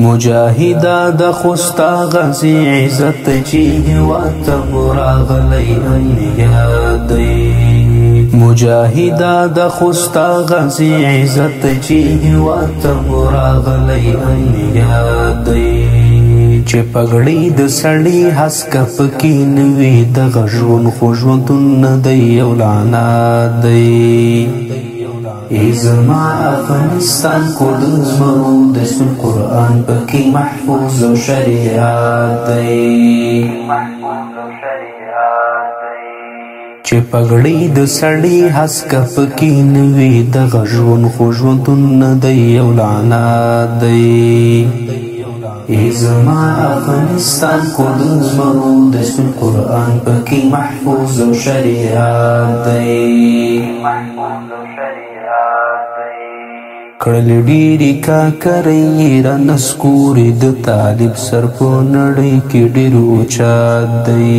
مجاهدا د خوستا غزي عزت چی هوات براغلی امیاد دی مجاهدا د خوستا غزي عزت چی هوات براغلی امیاد دی چې پګړی د سړی حسک پکې نوي د غژون خوژوندون دی اولانا دی ایزما افغانستان کود زمرو دسم قرآن پکی محفوظ و شریعت دی چه پگڑی د سڑی حسک پکی نوی د غژون خوژوندون دی اولانات دی ایزما افغانستان کود زمرو دسم قرآن پکی محفوظ و شریعت دی کړل ډیری کا کوي را نسکوري د طالب سر په نړۍ کې ډیر اوچا دی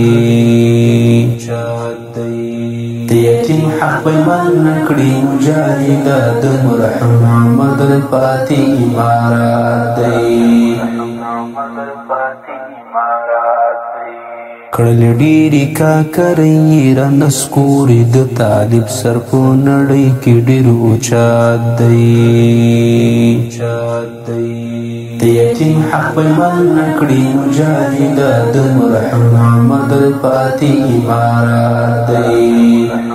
د یتیم حق بیان کړي مجاهد د مرحوم محمد پاتې امارات دی کړل ډیری کا کوي را نسکوري د طالب سر په نړۍ کې ډیر اوچا دی د یتیم حق بیان کړي مجاهد د مرحوم محمد پاتې امارات دی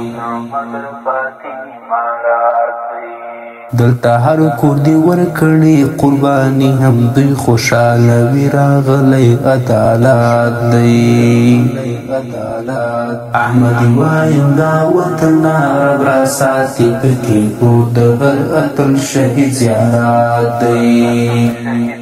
دلته هر کور دی ورکړي قرباني هم دوی خوشاله وي راغلی عدالت دی احمد وایم دا وطن رب را ساتي پکې کور د هر اتل شهید زیارت دی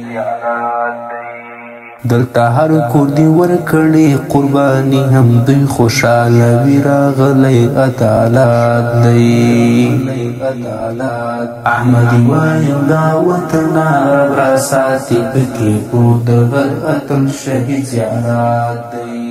دلته هر کور دی ورکړي قرباني هم دوی خوشاله وي راغلی عدالت دی احمد وایم دا وطن رب را ساتي پکې کور د هر اتل شهید زیارت دی